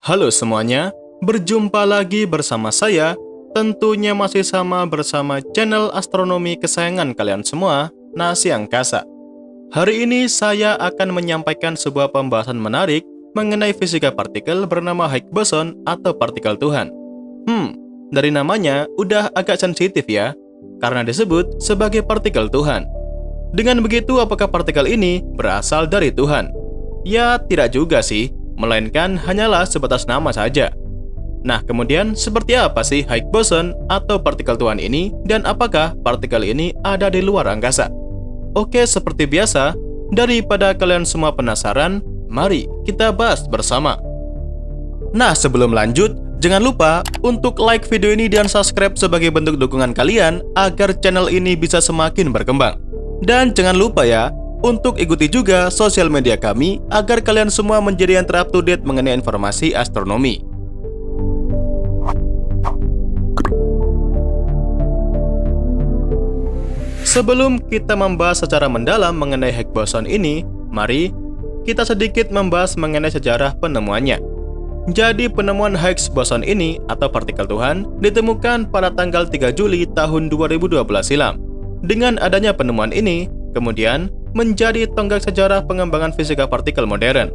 Halo semuanya, berjumpa lagi bersama saya, tentunya masih sama bersama channel astronomi kesayangan kalian semua, Nasi Angkasa. Hari ini saya akan menyampaikan sebuah pembahasan menarik mengenai fisika partikel bernama Higgs boson atau partikel Tuhan. Dari namanya udah agak sensitif ya, karena disebut sebagai partikel Tuhan. Dengan begitu, apakah partikel ini berasal dari Tuhan? Ya, tidak juga sih, melainkan hanyalah sebatas nama saja. Nah, kemudian seperti apa sih Higgs boson atau partikel Tuhan ini, dan apakah partikel ini ada di luar angkasa? Oke, seperti biasa, daripada kalian semua penasaran, mari kita bahas bersama. Nah, sebelum lanjut, jangan lupa untuk like video ini dan subscribe sebagai bentuk dukungan kalian agar channel ini bisa semakin berkembang. Dan jangan lupa ya, untuk ikuti juga sosial media kami agar kalian semua menjadi yang ter-up-to-date mengenai informasi astronomi. Sebelum kita membahas secara mendalam mengenai Higgs boson ini, mari kita sedikit membahas mengenai sejarah penemuannya. Jadi penemuan Higgs boson ini atau partikel Tuhan ditemukan pada tanggal 3 Juli tahun 2012 silam. Dengan adanya penemuan ini, kemudian menjadi tonggak sejarah pengembangan fisika partikel modern.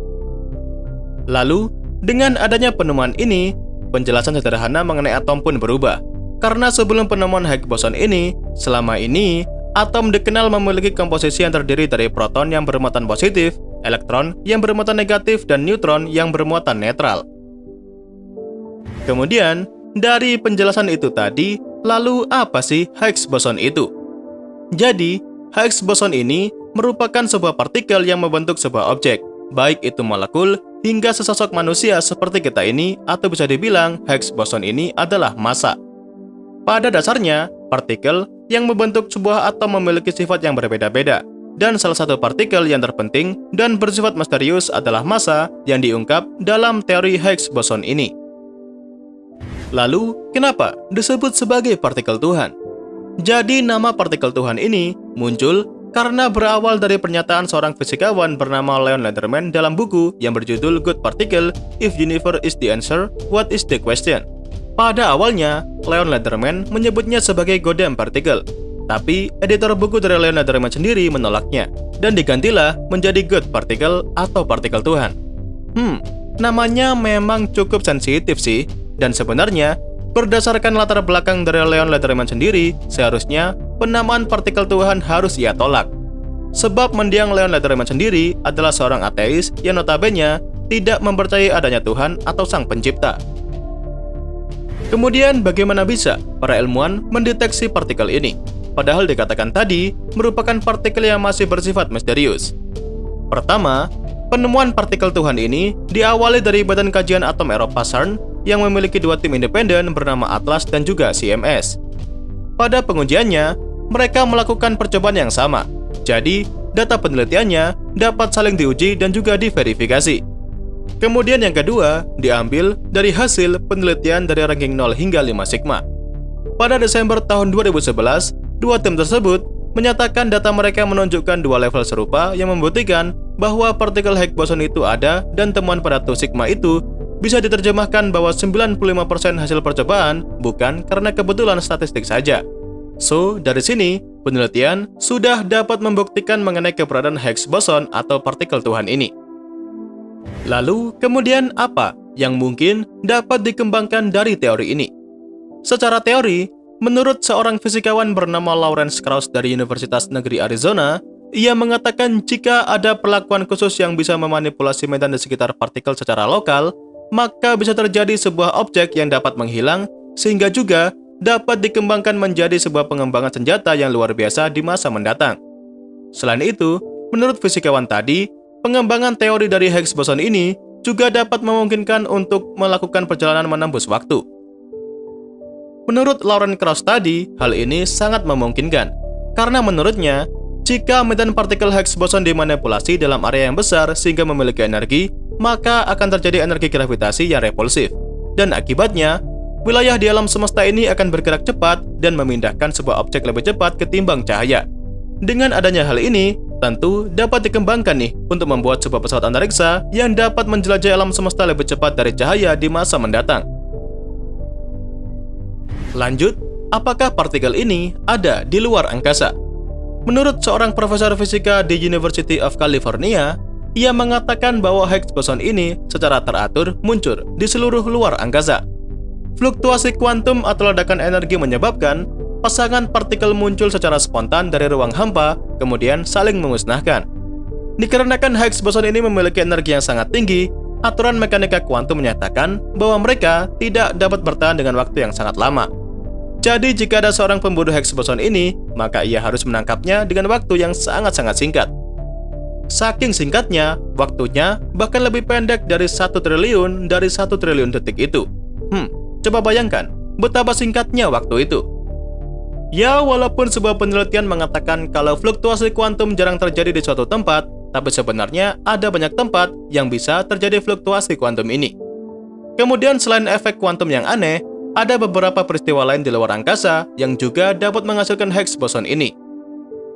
Lalu, dengan adanya penemuan ini, penjelasan sederhana mengenai atom pun berubah. Karena sebelum penemuan Higgs boson ini, selama ini, atom dikenal memiliki komposisi yang terdiri dari proton yang bermuatan positif, elektron yang bermuatan negatif, dan neutron yang bermuatan netral. Kemudian, dari penjelasan itu tadi, lalu apa sih Higgs boson itu? Jadi, Higgs boson ini merupakan sebuah partikel yang membentuk sebuah objek, baik itu molekul hingga sesosok manusia seperti kita ini, atau bisa dibilang Higgs boson ini adalah massa. Pada dasarnya, partikel yang membentuk sebuah atom memiliki sifat yang berbeda-beda, dan salah satu partikel yang terpenting dan bersifat misterius adalah massa yang diungkap dalam teori Higgs boson ini. Lalu, kenapa disebut sebagai partikel Tuhan? Jadi, nama partikel Tuhan ini muncul karena berawal dari pernyataan seorang fisikawan bernama Leon Lederman dalam buku yang berjudul Good Particle, If Universe is the Answer, What is the Question? Pada awalnya, Leon Lederman menyebutnya sebagai Goddamn Particle, tapi editor buku dari Leon Lederman sendiri menolaknya, dan digantilah menjadi Good Particle atau partikel Tuhan. Namanya memang cukup sensitif sih, dan sebenarnya, berdasarkan latar belakang dari Leon Lederman sendiri, seharusnya penamaan partikel Tuhan harus ia tolak. Sebab mendiang Leon Lederman sendiri adalah seorang ateis yang notabene tidak mempercayai adanya Tuhan atau Sang Pencipta. Kemudian bagaimana bisa para ilmuwan mendeteksi partikel ini? Padahal dikatakan tadi merupakan partikel yang masih bersifat misterius. Pertama, penemuan partikel Tuhan ini diawali dari Badan Kajian Atom Eropa CERN yang memiliki dua tim independen bernama Atlas dan juga CMS. Pada pengujiannya, mereka melakukan percobaan yang sama. Jadi, data penelitiannya dapat saling diuji dan juga diverifikasi. Kemudian yang kedua, diambil dari hasil penelitian dari ranking 0 hingga 5 sigma. Pada Desember tahun 2011, dua tim tersebut menyatakan data mereka menunjukkan dua level serupa yang membuktikan bahwa partikel Higgs boson itu ada, dan temuan pada 2 sigma itu bisa diterjemahkan bahwa 95% hasil percobaan bukan karena kebetulan statistik saja. So, dari sini, penelitian sudah dapat membuktikan mengenai keberadaan Higgs boson atau partikel Tuhan ini. Lalu, kemudian apa yang mungkin dapat dikembangkan dari teori ini? Secara teori, menurut seorang fisikawan bernama Lawrence Krauss dari Universitas Negeri Arizona, ia mengatakan jika ada perlakuan khusus yang bisa memanipulasi medan di sekitar partikel secara lokal, maka bisa terjadi sebuah objek yang dapat menghilang, sehingga juga dapat dikembangkan menjadi sebuah pengembangan senjata yang luar biasa di masa mendatang. Selain itu, menurut fisikawan tadi, pengembangan teori dari Higgs boson ini juga dapat memungkinkan untuk melakukan perjalanan menembus waktu. Menurut Lawrence Krauss tadi, hal ini sangat memungkinkan, karena menurutnya, jika medan partikel Higgs boson dimanipulasi dalam area yang besar sehingga memiliki energi, maka akan terjadi energi gravitasi yang repulsif. Dan akibatnya, wilayah di alam semesta ini akan bergerak cepat dan memindahkan sebuah objek lebih cepat ketimbang cahaya. Dengan adanya hal ini, tentu dapat dikembangkan nih untuk membuat sebuah pesawat antariksa yang dapat menjelajahi alam semesta lebih cepat dari cahaya di masa mendatang. Lanjut, apakah partikel ini ada di luar angkasa? Menurut seorang profesor fisika di University of California, ia mengatakan bahwa Higgs boson ini secara teratur muncul di seluruh luar angkasa. Fluktuasi kuantum atau ledakan energi menyebabkan pasangan partikel muncul secara spontan dari ruang hampa, kemudian saling memusnahkan. Dikarenakan Higgs boson ini memiliki energi yang sangat tinggi, aturan mekanika kuantum menyatakan bahwa mereka tidak dapat bertahan dengan waktu yang sangat lama. Jadi jika ada seorang pemburu Higgs boson ini, maka ia harus menangkapnya dengan waktu yang sangat-sangat singkat. Saking singkatnya, waktunya bahkan lebih pendek dari 1 triliun dari 1 triliun detik itu. Coba bayangkan, betapa singkatnya waktu itu. Ya, walaupun sebuah penelitian mengatakan kalau fluktuasi kuantum jarang terjadi di suatu tempat, tapi sebenarnya ada banyak tempat yang bisa terjadi fluktuasi kuantum ini. Kemudian selain efek kuantum yang aneh, ada beberapa peristiwa lain di luar angkasa yang juga dapat menghasilkan Higgs boson ini.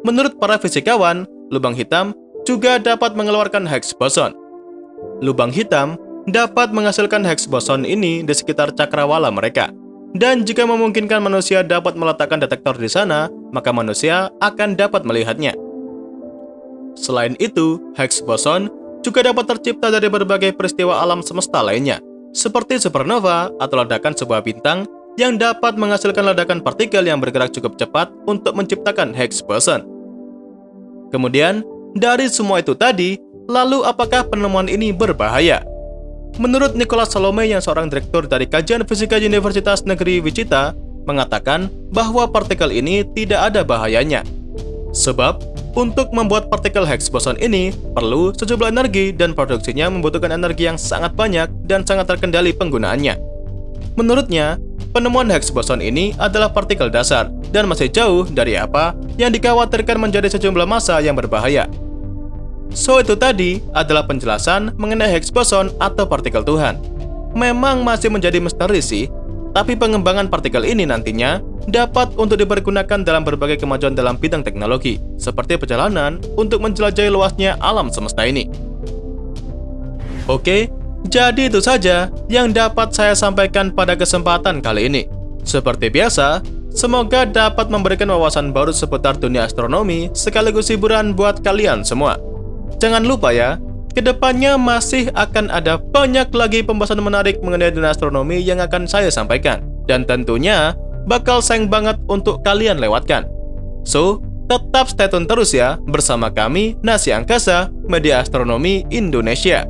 Menurut para fisikawan, lubang hitam juga dapat mengeluarkan Higgs boson. Lubang hitam dapat menghasilkan Higgs boson ini di sekitar cakrawala mereka. Dan jika memungkinkan manusia dapat meletakkan detektor di sana, maka manusia akan dapat melihatnya. Selain itu, Higgs boson juga dapat tercipta dari berbagai peristiwa alam semesta lainnya, seperti supernova atau ledakan sebuah bintang yang dapat menghasilkan ledakan partikel yang bergerak cukup cepat untuk menciptakan Higgs boson. Kemudian, dari semua itu tadi, lalu apakah penemuan ini berbahaya? Menurut Nicholas Salome yang seorang direktur dari Kajian Fisika Universitas Negeri Wichita, mengatakan bahwa partikel ini tidak ada bahayanya. Sebab, untuk membuat partikel Higgs boson ini perlu sejumlah energi dan produksinya membutuhkan energi yang sangat banyak dan sangat terkendali penggunaannya. Menurutnya, penemuan Higgs boson ini adalah partikel dasar dan masih jauh dari apa yang dikhawatirkan menjadi sejumlah massa yang berbahaya. So, itu tadi adalah penjelasan mengenai Higgs boson atau partikel Tuhan. Memang masih menjadi misteri sih, tapi pengembangan partikel ini nantinya dapat untuk dipergunakan dalam berbagai kemajuan dalam bidang teknologi, seperti perjalanan untuk menjelajahi luasnya alam semesta ini. Oke, jadi itu saja yang dapat saya sampaikan pada kesempatan kali ini. Seperti biasa, semoga dapat memberikan wawasan baru seputar dunia astronomi sekaligus hiburan buat kalian semua. Jangan lupa ya, kedepannya masih akan ada banyak lagi pembahasan menarik mengenai dunia astronomi yang akan saya sampaikan. Dan tentunya bakal sayang banget untuk kalian lewatkan. So, tetap stay tune terus ya bersama kami, Nasi Angkasa, Media Astronomi Indonesia.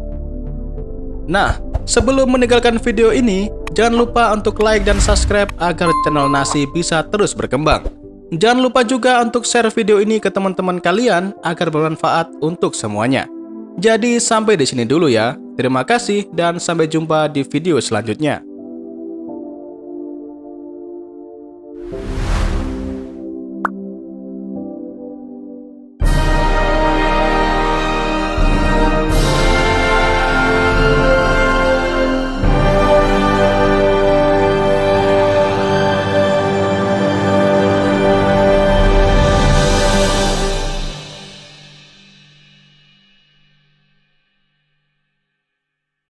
Nah, sebelum meninggalkan video ini, jangan lupa untuk like dan subscribe agar channel Nasi bisa terus berkembang. Jangan lupa juga untuk share video ini ke teman-teman kalian agar bermanfaat untuk semuanya. Jadi sampai di sini dulu ya. Terima kasih dan sampai jumpa di video selanjutnya.